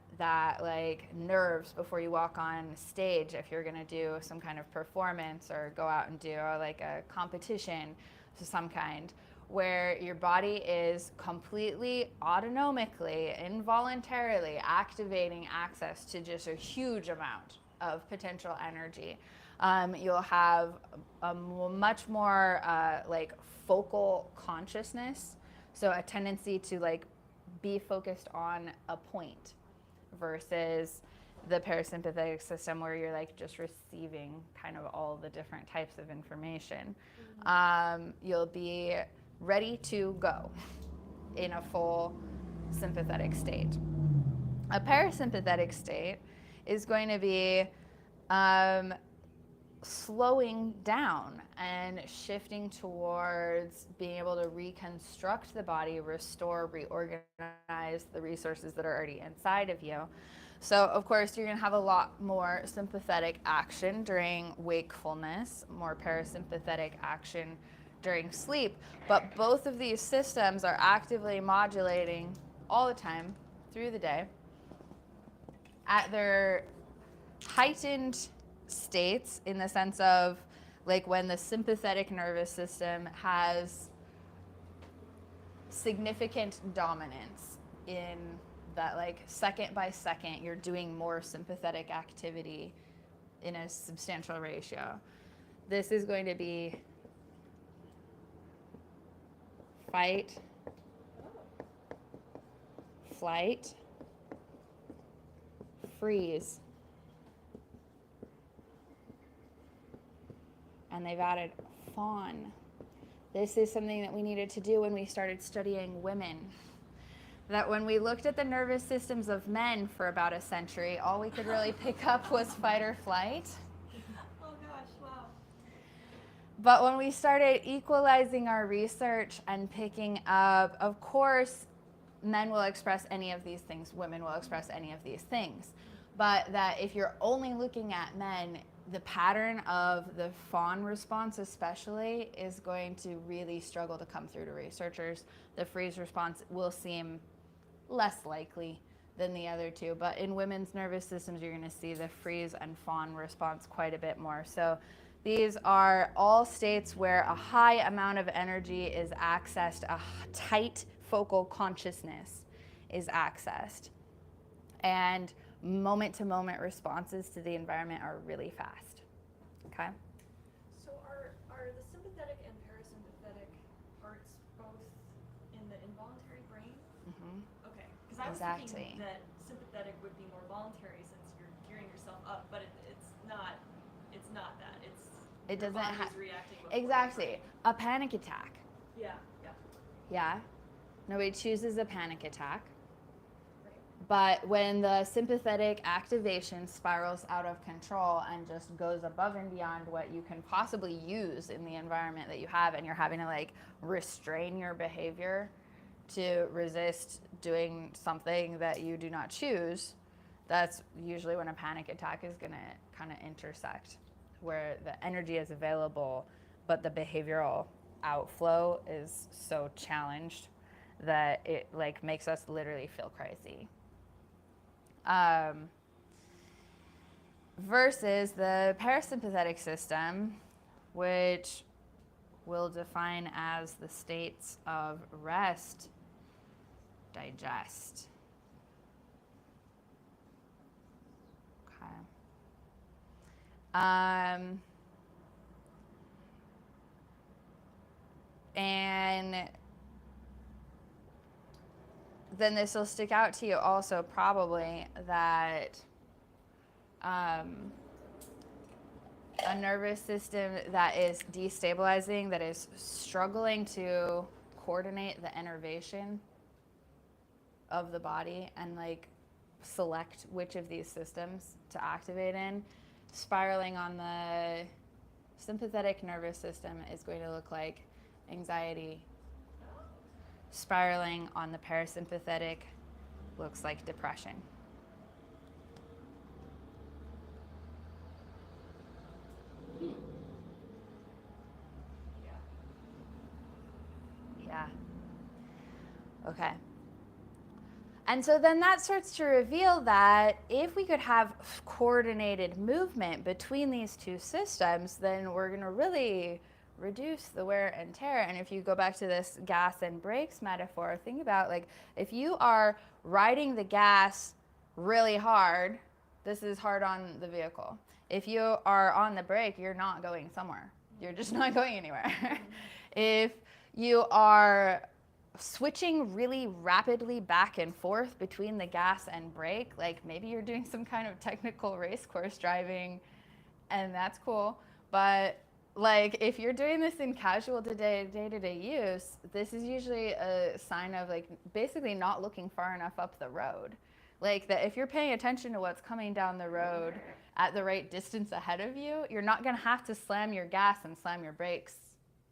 nerves before you walk on stage, if you're gonna do some kind of performance or go out and do a competition of some kind, where your body is completely autonomically, involuntarily activating access to just a huge amount of potential energy. You'll have a much more focal consciousness, so a tendency to be focused on a point versus the parasympathetic system where you're just receiving kind of all the different types of information. You'll be ready to go in a full sympathetic state. A parasympathetic state is going to be slowing down and shifting towards being able to reconstruct the body, restore, reorganize the resources that are already inside of you. So, of course, you're going to have a lot more sympathetic action during wakefulness, more parasympathetic action during sleep, but both of these systems are actively modulating all the time through the day at their heightened states, in the sense of when the sympathetic nervous system has significant dominance in that second by second you're doing more sympathetic activity in a substantial ratio. This is going to be fight, flight, freeze. And they've added fawn. This is something that we needed to do when we started studying women. That when we looked at the nervous systems of men for about a century, all we could really pick up was fight or flight. Oh gosh, wow. But when we started equalizing our research and picking up, of course, men will express any of these things, women will express any of these things. But that if you're only looking at men, the pattern of the fawn response especially is going to really struggle to come through to researchers. The freeze response will seem less likely than the other two, but in women's nervous systems, you're going to see the freeze and fawn response quite a bit more. So these are all states where a high amount of energy is accessed, a tight focal consciousness is accessed. And moment-to-moment responses to the environment are really fast. Okay? So are the sympathetic and parasympathetic parts both in the involuntary brain? Mm-hmm. Okay, because I was thinking that sympathetic would be more voluntary since you're gearing yourself up, but it's not. It's not that. It doesn't have reacting before exactly a panic attack. Yeah. Nobody chooses a panic attack. Right. But when the sympathetic activation spirals out of control and just goes above and beyond what you can possibly use in the environment that you have, and you're having to like restrain your behavior to resist doing something that you do not choose, that's usually when a panic attack is going to kind of intersect, where the energy is available, but the behavioral outflow is so challenged that it like makes us literally feel crazy. Versus the parasympathetic system, which we'll define as the states of rest, digest. Okay. And then this will stick out to you also probably that a nervous system that is destabilizing, that is struggling to coordinate the innervation of the body and like select which of these systems to activate in, spiraling on the sympathetic nervous system is going to look like anxiety. Spiraling on the parasympathetic looks like depression. Yeah. Okay. And so then that starts to reveal that if we could have coordinated movement between these two systems, then we're going to really reduce the wear and tear. And if you go back to this gas and brakes metaphor, think about like if you are riding the gas really hard, this is hard on the vehicle. If you are on the brake, you're not going somewhere. You're just not going anywhere. If you are switching really rapidly back and forth between the gas and brake, like maybe you're doing some kind of technical race course driving, and that's cool. But like if you're doing this in casual day-to-day use, this is usually a sign of like basically not looking far enough up the road. Like that if you're paying attention to what's coming down the road at the right distance ahead of you, you're not going to have to slam your gas and slam your brakes.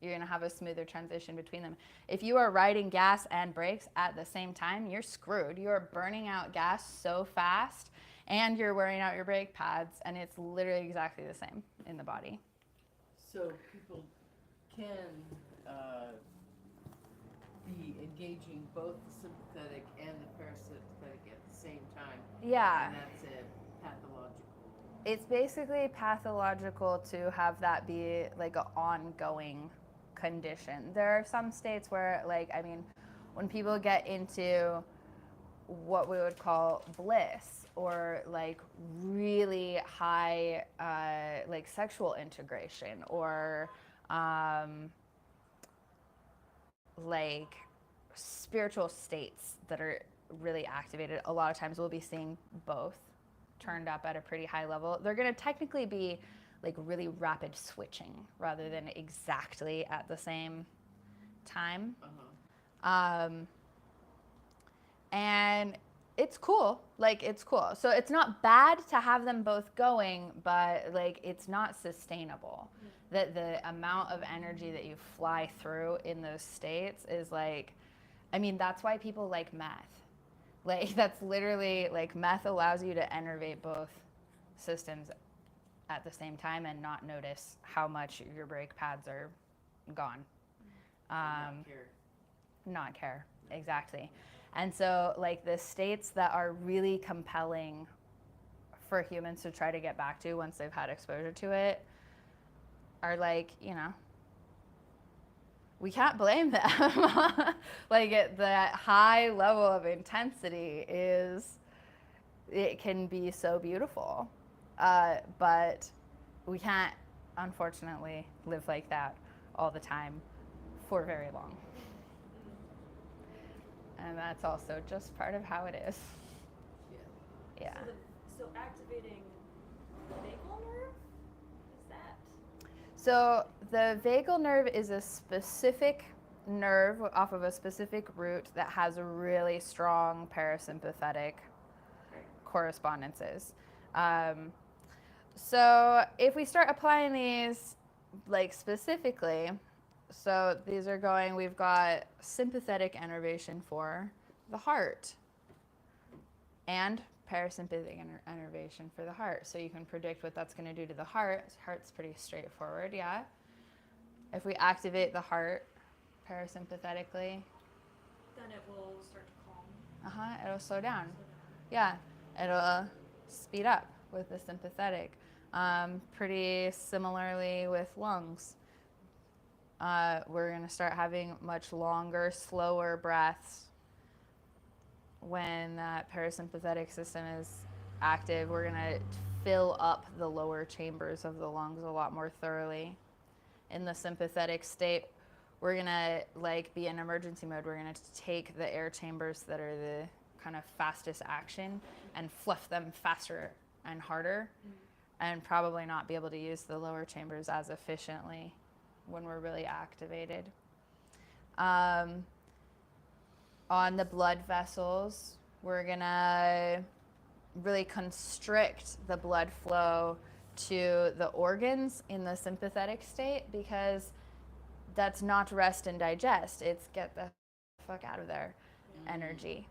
You're going to have a smoother transition between them. If you are riding gas and brakes at the same time, you're screwed. You're burning out gas so fast, and you're wearing out your brake pads, and it's literally exactly the same in the body. So people can be engaging both the sympathetic and the parasympathetic at the same time. Yeah. And that's a pathological. It's basically pathological to have that be like an ongoing condition. There are some states where, like, I mean, when people get into what we would call bliss or like really high like sexual integration or like spiritual states that are really activated, a lot of times we'll be seeing both turned up at a pretty high level. They're going to technically be like really rapid switching rather than exactly at the same time. And it's cool. Like, it's cool. So it's not bad to have them both going, but like it's not sustainable. That the amount of energy that you fly through in those states is like, I mean, that's why people like meth. Like, that's literally, like, meth allows you to enervate both systems at the same time and not notice how much your brake pads are gone. Not care, exactly. And so, like, the states that are really compelling for humans to try to get back to once they've had exposure to it are, like, you know, we can't blame them. Like the high level of intensity it can be so beautiful. But we can't, unfortunately, live like that all the time for very long. And that's also just part of how it is. Yeah. So activating the vagal nerve? Is that? So the vagal nerve is a specific nerve off of a specific root that has really strong parasympathetic correspondences. So if we start applying these like specifically, so these are going, we've got sympathetic innervation for the heart and parasympathetic innervation for the heart. So you can predict what that's going to do to the heart. Heart's pretty straightforward, yeah. If we activate the heart parasympathetically, then it will start to calm. It'll slow down. Yeah, it'll speed up with the sympathetic. Pretty similarly with lungs. We're going to start having much longer, slower breaths when that parasympathetic system is active. We're going to fill up the lower chambers of the lungs a lot more thoroughly. In the sympathetic state, we're going to be in emergency mode. We're going to take the air chambers that are the kind of fastest action and fluff them faster and harder, and probably not be able to use the lower chambers as efficiently when we're really activated. On the blood vessels, we're gonna really constrict the blood flow to the organs in the sympathetic state, because that's not rest and digest, it's get the fuck out of there energy.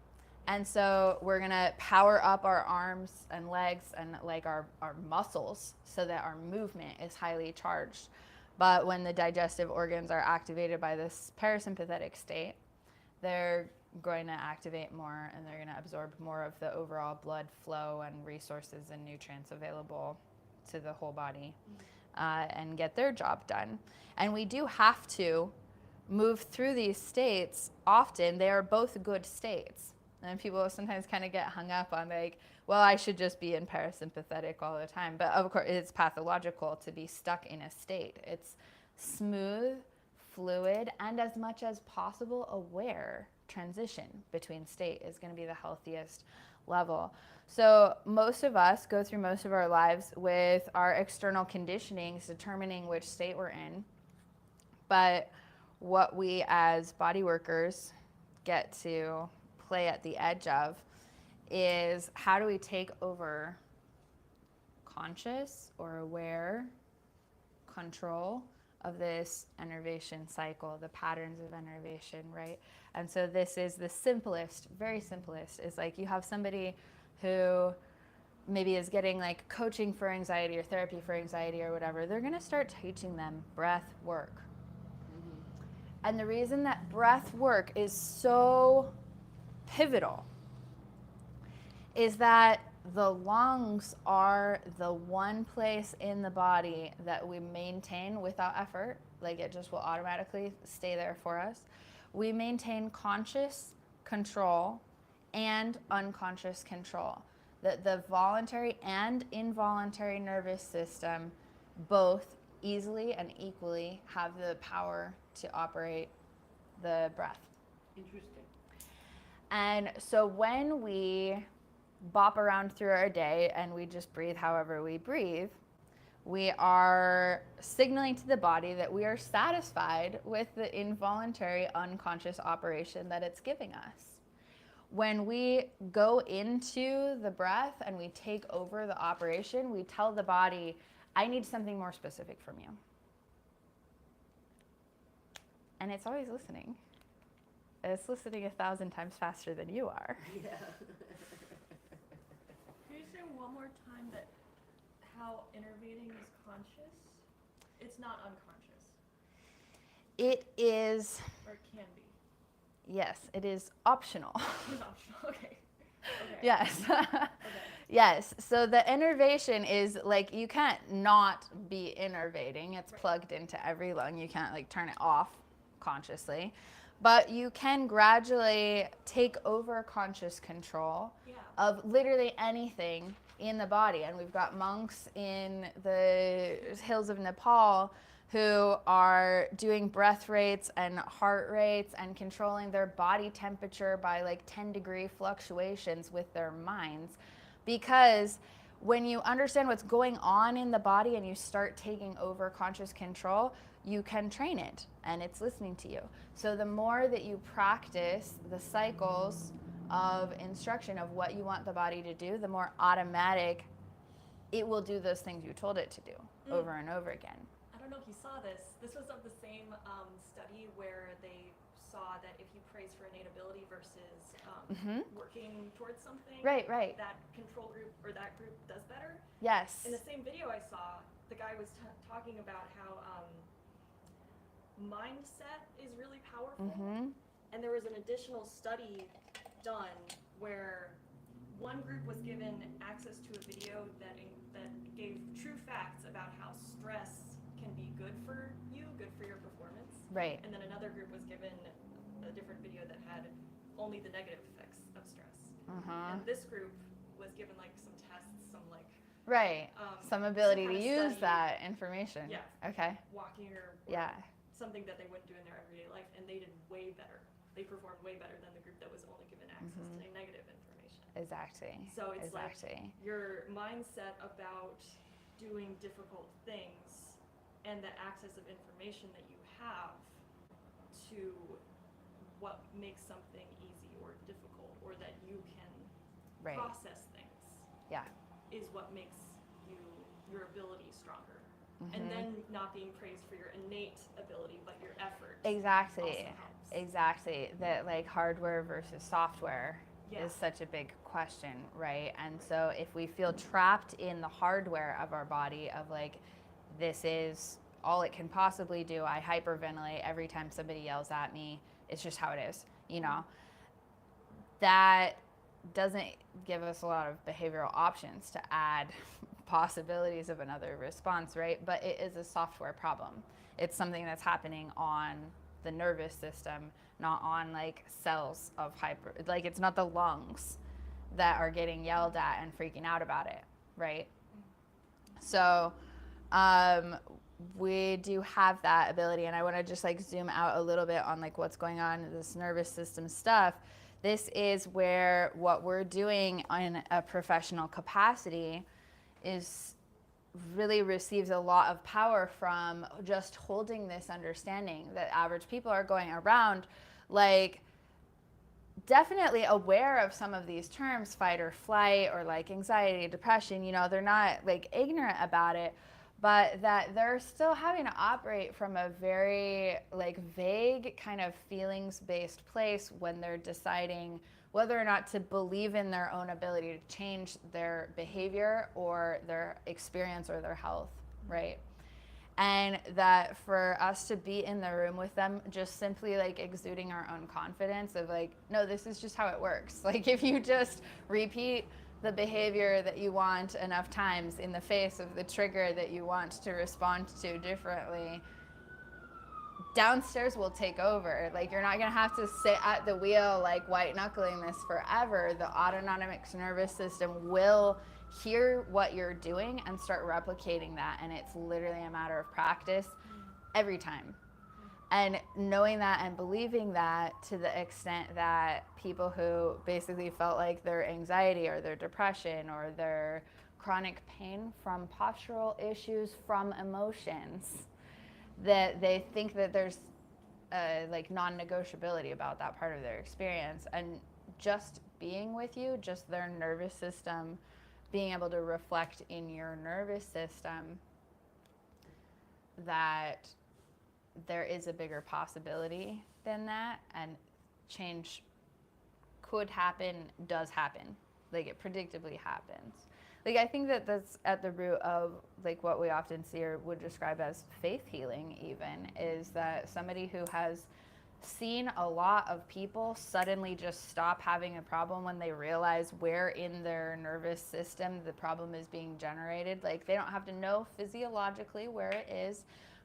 And so we're gonna power up our arms and legs and our muscles so that our movement is highly charged. But when the digestive organs are activated by this parasympathetic state, they're going to activate more and they're going to absorb more of the overall blood flow and resources and nutrients available to the whole body and get their job done. And we do have to move through these states often. They are both good states. And people sometimes kind of get hung up on well, I should just be in parasympathetic all the time. But of course, it's pathological to be stuck in a state. It's smooth, fluid, and as much as possible aware transition between state is going to be the healthiest level. So most of us go through most of our lives with our external conditionings determining which state we're in. But what we as body workers get to play at the edge of is how do we take over conscious or aware control of this innervation cycle, the patterns of innervation, right? And so this is the simplest, very simplest, is you have somebody who maybe is getting coaching for anxiety or therapy for anxiety or whatever. They're going to start teaching them breath work. And the reason that breath work is so pivotal is that the lungs are the one place in the body that we maintain without effort. It just will automatically stay there for us. We maintain conscious control and unconscious control. The voluntary and involuntary nervous system both easily and equally have the power to operate the breath. Interesting. And so when we bop around through our day and we just breathe however we breathe, we are signaling to the body that we are satisfied with the involuntary unconscious operation that it's giving us. When we go into the breath and we take over the operation, we tell the body, I need something more specific from you. And it's always listening. It's listening 1,000 times faster than you are. Yeah. Can you say one more time that how innervating is conscious? It's not unconscious. It is. Or it can be. Yes, it is optional. It's optional. Okay. Yes. Okay. Yes. So the innervation is you can't not be innervating. It's right. Plugged into every lung. You can't turn it off consciously, but you can gradually take over conscious control of literally anything in the body. And we've got monks in the hills of Nepal who are doing breath rates and heart rates and controlling their body temperature by like 10-degree fluctuations with their minds. Because when you understand what's going on in the body and you start taking over conscious control, you can train it and it's listening to you. So the more that you practice the cycles of instruction of what you want the body to do, the more automatic it will do those things you told it to do over and over again. I don't know if you saw this. This was of the same study where they saw that if you praise for innate ability versus working towards something, right, that control group or that group does better. Yes. In the same video I saw, the guy was talking about how mindset is really powerful. And there was an additional study done where one group was given access to a video that gave true facts about how stress can be good for you, good for your performance. Right. And then another group was given a different video that had only the negative effects of stress. And this group was given like some tests, some like some ability some to use that information. Yeah. Okay. Walking or something that they wouldn't do in their everyday life, and they did way better. They performed way better than the group that was only given access to negative information. Exactly. So it's like your mindset about doing difficult things and the access of information that you have to what makes something easy or difficult, or that you can process things, is what makes your ability stronger. And then not being praised for your innate ability, but your effort. Exactly. That like hardware versus software is such a big question, right? And so if we feel trapped in the hardware of our body of like, this is all it can possibly do, I hyperventilate every time somebody yells at me, it's just how it is, you know, that doesn't give us a lot of behavioral options to add possibilities of another response, right? But it is a software problem. It's something that's happening on the nervous system, not on like cells of like it's not the lungs that are getting yelled at and freaking out about it, right? So we do have that ability, and I want to just like zoom out a little bit on like what's going on in this nervous system stuff. This is where what we're doing in a professional capacity is really receives a lot of power from just holding this understanding that average people are going around like definitely aware of some of these terms, fight or flight, or like anxiety, depression, you know, they're not like ignorant about it, but that they're still having to operate from a very like vague kind of feelings-based place when they're deciding whether or not to believe in their own ability to change their behavior or their experience or their health, right? And that for us to be in the room with them, just simply like exuding our own confidence of like, no, this is just how it works. Like if you just repeat the behavior that you want enough times in the face of the trigger that you want to respond to differently, downstairs will take over. Like you're not gonna have to sit at the wheel like white knuckling this forever. The autonomic nervous system will hear what you're doing and start replicating that, and it's literally a matter of practice every time. And knowing that and believing that to the extent that people who basically felt like their anxiety or their depression or their chronic pain from postural issues from emotions, that they think that there's like non-negotiability about that part of their experience, and just being with you, just their nervous system being able to reflect in your nervous system that there is a bigger possibility than that, and change could happen, does happen, like it predictably happens. Like I think that that's at the root of like what we often see or would describe as faith healing even, is that somebody who has seen a lot of people suddenly just stop having a problem when they realize where in their nervous system the problem is being generated. Like they don't have to know physiologically where it is,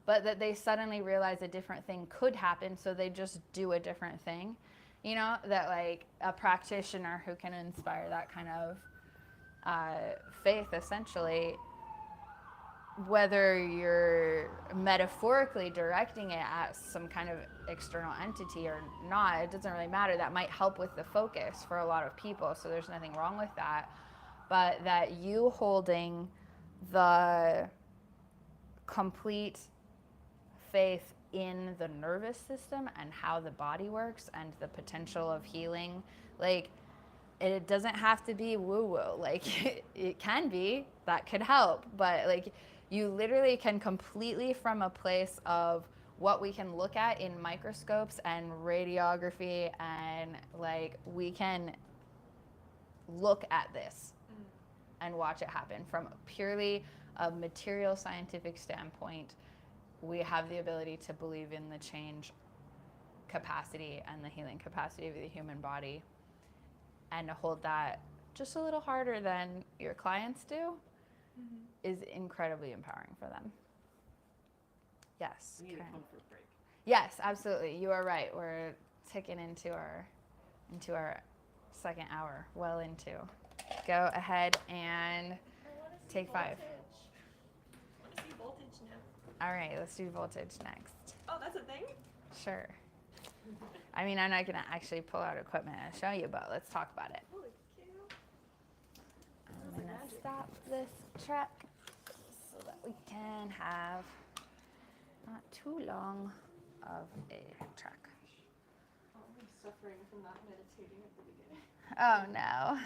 but that they suddenly realize a different thing could happen, so they just do a different thing. You know, that like a practitioner who can inspire that kind of faith, essentially, whether you're metaphorically directing it at some kind of external entity or not, it doesn't really matter. That might help with the focus for a lot of people, so there's nothing wrong with that. But that you holding the complete faith in the nervous system and how the body works and the potential of healing, like, it doesn't have to be woo-woo. Like, it can be, that could help, but like, you literally can completely, from a place of what we can look at in microscopes and radiography, and like, we can look at this and watch it happen from purely a material scientific standpoint. We have the ability to believe in the change capacity and the healing capacity of the human body, and to hold that just a little harder than your clients do is incredibly empowering for them. Yes. We need a comfort break. Yes, absolutely. You are right. We're ticking into our second hour, well into. Go ahead and take 5. I want to see voltage now. All right, let's do voltage next. Oh, that's a thing? Sure. I mean, I'm not going to actually pull out equipment and show you, but let's talk about it. Holy cow. I'm going to stop this truck so that we can have not too long of a truck. Oh, I'm suffering from not meditating at the beginning. Oh, no.